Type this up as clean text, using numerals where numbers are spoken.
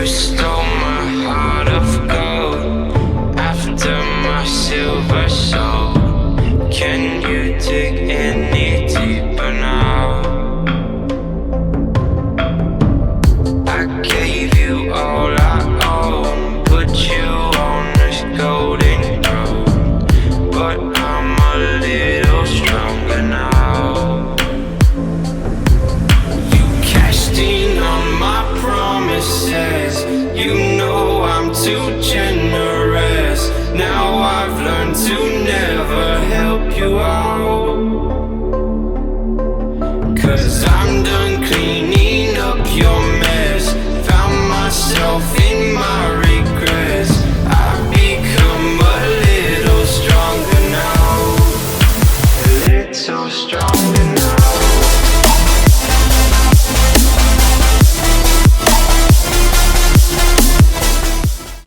You stole my heart of gold after my silver soul. Can you dig any deeper now? I gave you all I own, put you on this golden throne, but I'm a little stronger now. You cashed in on my promises, you know I'm too generous. Now I've learned to never help you out.